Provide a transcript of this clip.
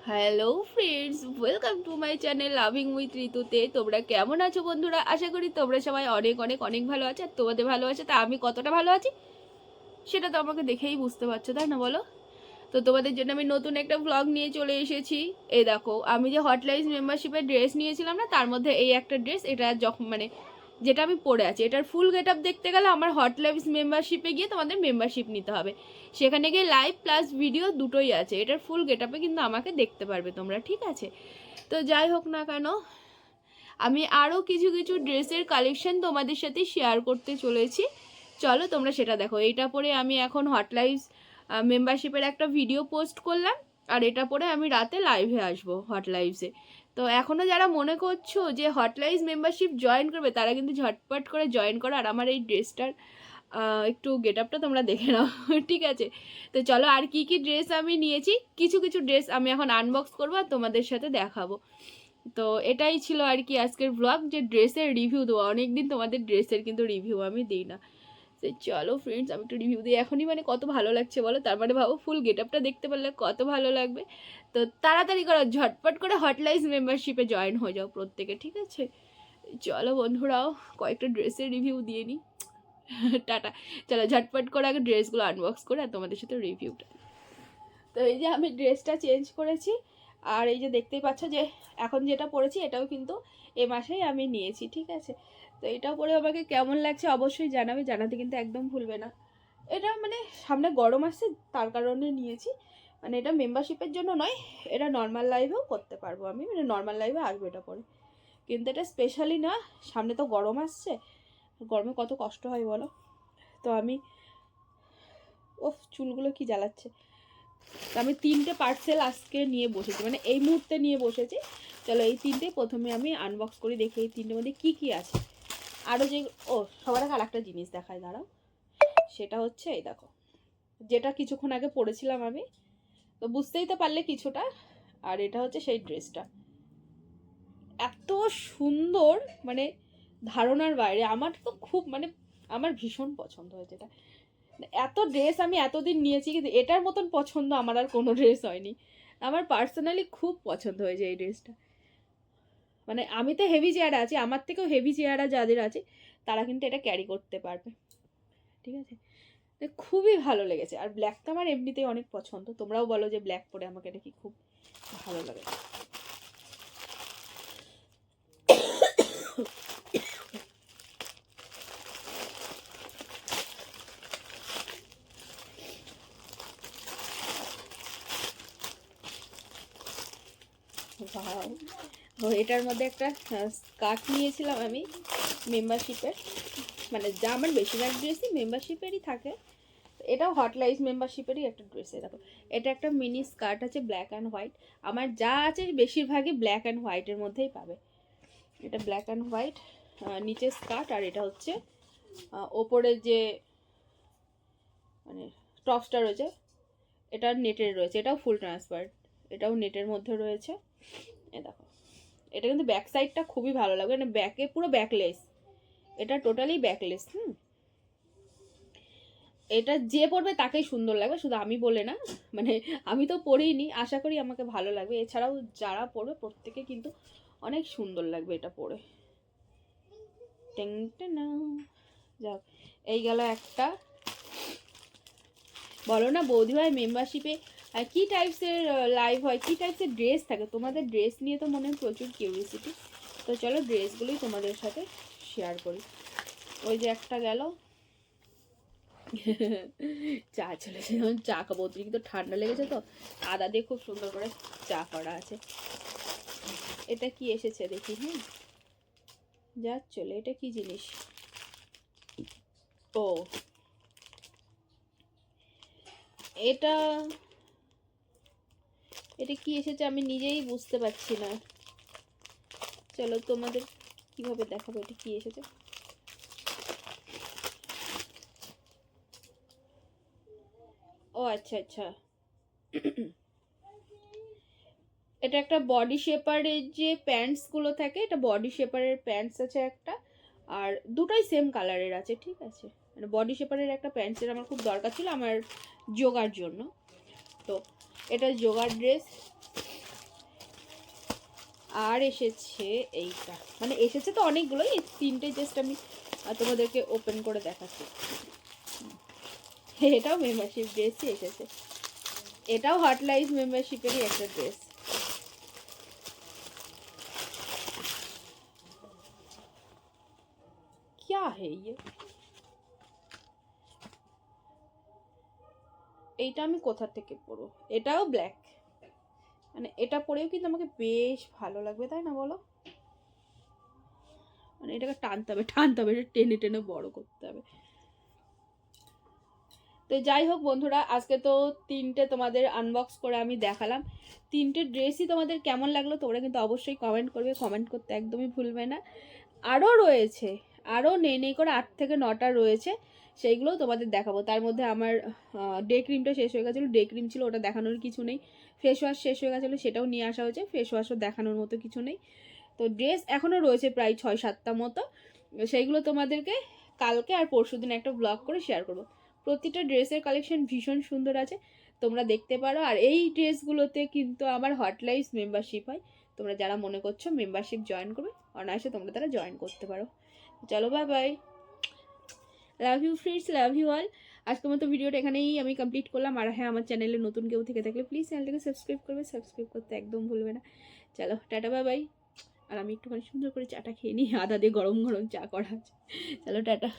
Hello friends, welcome to my channel loving with ঋতুতে। তোমরা কেমন আছো বন্ধুরা? আশা করি তোমরা সবাই অনেক অনেক অনেক ভালো আছো। আর তোমাদের ভালো আছে, তা আমি কতটা ভালো আছি সেটা তো আমাকে দেখেই বুঝতে পারছো, তাই না বলো? তো তোমাদের জন্য আমি নতুন একটা ব্লগ নিয়ে চলে এসেছি। এই দেখো, আমি যে হটলাইন্স মেম্বারশিপের ড্রেস নিয়েছিলাম না, তার মধ্যে এই একটা ড্রেস, এটা যখন যেটা আমি পরে আছি, এটার ফুল গেট আপ দেখতে গেলে আমার হটলাইন্স মেম্বারশিপে গিয়ে তোমাদের মেম্বারশিপ নিতে হবে। সেখানে গিয়ে লাইভ প্লাস ভিডিও দুটোই আছে। এটার ফুল গেট আপে কিন্তু আমাকে দেখতে পারবে তোমরা, ঠিক আছে? তো যাই হোক না কেন, আমি আরও কিছু কিছু ড্রেসের কালেকশন তোমাদের সাথে শেয়ার করতে চলেছি। চলো তোমরা সেটা দেখো। এইটা পরে আমি এখন হটলাইন্স মেম্বারশিপের একটা ভিডিও পোস্ট করলাম, আর এটা পরে আমি রাতে লাইভে আসবো হটলাইভসে। তো এখনও যারা মনে করছো যে হটলাইন্স মেম্বারশিপ জয়েন করবে, তারা কিন্তু ঝটপট করে জয়েন করো। আর আমার এই ড্রেসটার একটু গেট আপটা তোমরা দেখে নাও ঠিক আছে? তো চলো, আর কি কি ড্রেস আমি নিয়েছি, কিছু কিছু ড্রেস আমি এখন আনবক্স করবো আর তোমাদের সাথে দেখাবো। তো এটাই ছিল আর কি আজকের ব্লগ, যে ড্রেসের রিভিউ দেবো। অনেকদিন তোমাদের ড্রেসের কিন্তু রিভিউ আমি দিই না। তো চলো ফ্রেন্ডস, আমি একটু রিভিউ দিই এখনই। কত ভালো লাগছে বলো? তার ভাবো ফুল গেট আপটা দেখতে পারলে কত ভালো লাগবে। তো তাড়াতাড়ি করো, ঝটপট করে হটলাইন্স মেম্বারশিপে জয়েন হয়ে যাও প্রত্যেকে, ঠিক আছে? চলো বন্ধুরাও, কয়েকটা ড্রেসের রিভিউ দিয়ে নিই। টাটা। চলো ঝটপট করে আগে ড্রেসগুলো আনবক্স করে আর তোমাদের সাথে রিভিউটা। তো এই যে আমি ড্রেসটা চেঞ্জ করেছি, আর এই যে দেখতেই পাচ্ছ যে এখন যেটা পরেছি এটাও কিন্তু এ মাসেই আমি নিয়েছি, ঠিক আছে? তো এটাও পরে আমাকে কেমন লাগছে অবশ্যই জানাবে, জানাতে কিন্তু একদম ভুলবে না। এটা সামনে গরম আসছে তার কারণে নিয়েছি, এটা মেম্বারশিপের জন্য নয়, এটা নর্মাল লাইভেও করতে পারবো আমি, নর্মাল লাইভে আসবে এটা পরে, কিন্তু এটা স্পেশালি না। সামনে তো গরম আসছে, গরমে কত কষ্ট হয় বলো? তো আমি চুলগুলো কি জ্বালাচ্ছে। তো আমি 3টে পার্সেল আজকে নিয়ে বসেছি, এই মুহূর্তে নিয়ে বসেছি। চলো এই 3টে প্রথমে আমি আনবক্স করে দেখি এই 3টের মধ্যে কী কী আছে। আরও যে সবার আগে আরেকটা জিনিস দেখায়, দাঁড়াও। সেটা হচ্ছে এই দেখো, যেটা কিছুক্ষণ আগে পরেছিলাম আমি, তো বুঝতেই তো পারলে কিছুটা। আর এটা হচ্ছে সেই ড্রেসটা, এত সুন্দর, ধারণার বাইরে। আমার তো খুব আমার ভীষণ পছন্দ হয়েছে এটা। এত ড্রেস আমি এতদিন নিয়েছি, কিন্তু এটার মতন পছন্দ আমার আর কোনো ড্রেস হয়নি। আমার পার্সোনালি খুব পছন্দ হয়েছে এই ড্রেসটা। আমি তো হেভি চেহারা আছি, আমার থেকেও হেভি চেহারা যাদের আছে তারা কিন্তু এটা ক্যারি করতে পারবে, ঠিক আছে? খুবই ভালো লেগেছে। আর ব্ল্যাকটা আমার এমনিতেই অনেক পছন্দ। তোমরাও বলো যে ব্ল্যাক পরে আমাকে নাকি খুব ভালো লাগে। এটার মধ্যে একটা স্কার্ট নিয়েছিলাম আমি মেম্বারশিপের, যা আমার বেশিরভাগ ড্রেসই মেম্বারশিপেরই থাকে। এটাও হটলাইন্স মেম্বারশিপেরই একটা ড্রেস। দেখো, এটা একটা মিনি স্কার্ট আছে ব্ল্যাক অ্যান্ড হোয়াইট। আমার যা আছে বেশিরভাগই ব্ল্যাক অ্যান্ড হোয়াইটের মধ্যেই পাবে। এটা ব্ল্যাক অ্যান্ড হোয়াইট, নিচে স্কার্ট, আর এটা হচ্ছে ওপরের যে টপসটা রয়েছে এটা নেটের রয়েছে। এটাও ফুল ট্রান্সপারেন্ট, এটাও নেটের মধ্যে রয়েছে। এ দেখো, এটা কিন্তু ব্যাক সাইডটা খুবই ভালো লাগবে, ব্যাকে পুরো ব্যাকলেস, এটা টোটালি ব্যাকলেস। এটা যে পরবে তাকেই সুন্দর লাগবে, শুধু আমি বলে না, আমি তো পরেইনি, আশা করি আমাকে ভালো লাগবে। এছাড়াও যারা পরবে প্রত্যেকে কিন্তু অনেক সুন্দর লাগবে এটা পরে। যাক, এই গেল একটা। বলো না বৌদিভাই, মেম্বারশিপে কি টাইপসের লাইভ হয়, কি টাইপসের ড্রেস থাকে? তোমাদের ড্রেস নিয়ে তো মনে হয় প্রচুর কিউরিয়াসিটি। তো চলো ড্রেসগুলোই তোমাদের সাথে শেয়ার করি। ওই যে একটা গেল। চা চলেছে, যেমন চা খাবো, অতিরিক্ত ঠান্ডা লেগেছে তো আদা দিয়ে খুব সুন্দর করে চা করা আছে। এটা কি এসেছে দেখি। যা চলে, এটা কি জিনিস? ও, এটা কি এসেছে আমি নিজেই বুঝতে পারছি না। চলো তোমাদের কিভাবে দেখাবো এটা কি এসেছে। ও আচ্ছা আচ্ছা, এটা একটা বডি শেপারের যে প্যান্টসগুলো থাকে, এটা বডি শেপারের প্যান্টস আছে একটা, আর দুটোই সেম কালারের আছে, ঠিক আছে? বডি শেপারের একটা প্যান্টসের আমার খুব দরকার ছিল আমার যোগার জন্য। তো এটা যোগার ড্রেস, আর এসেছে এইটা, মানে এসেছে তো অনেকগুলোই, এই 3টে জাস্ট আমি তোমাদেরকে ওপেন করে দেখাচ্ছি। এটাও মেম্বারশিপ ড্রেসই এসেছে, এটাও হট লাইফ মেম্বারশিপেরই একটা ড্রেস। क्या है ये? এইটা আমি কোথা থেকে পরবো? এটাও ব্ল্যাক, মানে এটা পরেও কিন্তু আমাকে বেশ ভালো লাগবে, তাই না বলো? মানে এটাকে টানতে হবে, এটা টেনে টেনে বড় করতে হবে। তো যাই হোক বন্ধুরা, আজকে তো 3টে তোমাদের আনবক্স করে আমি দেখালাম। 3টে ড্রেসই তোমাদের কেমন লাগলো তোমরা কিন্তু অবশ্যই কমেন্ট করবে, কমেন্ট করতে একদমই ভুলবে না। আরও রয়েছে, আরও নেই করে 8 থেকে 9টা রয়েছে, সেইগুলোও তোমাদের দেখাবো। তার মধ্যে আমার ডে ক্রিমটা শেষ হয়ে গেছিলো, ডে ক্রিম ছিল, ওটা দেখানোর কিছু নেই। ফেস ওয়াশ শেষ হয়ে গেছিলো, সেটাও নিয়ে আসা হয়েছে, ফেস ওয়াশও দেখানোর মতো কিছু নেই। তো ড্রেস এখনও রয়েছে প্রায় 6-7টা মতো, সেইগুলো তোমাদেরকে কালকে আর পরশু দিন একটা ব্লগ করে শেয়ার করবো। প্রতিটা ড্রেসের কালেকশন ভীষণ সুন্দর আছে, তোমরা দেখতে পারো। আর এই ড্রেসগুলোতে কিন্তু আমার হট লাইফ মেম্বারশিপ হয়, তোমরা যারা মনে করছো মেম্বারশিপ জয়েন করবে অনায়াসে তোমরা তারা জয়েন করতে পারো। চলো bye bye, love you friends, love you all. আজকের মতো ভিডিওটা এখানেই আমি কমপ্লিট করলাম। আর হ্যাঁ, আমার চ্যানেলে নতুন কেউ থেকে থাকলে প্লিজ চ্যানেলটাকে সাবস্ক্রাইব করবে, সাবস্ক্রাইব করতে একদম ভুলবে না। চলো টাটা বাই বাই। আর আমি একটুখানি সুন্দর করে চাটা খেয়ে নিই, আদা দিয়ে গরম গরম চা করা আছে। চলো টাটা।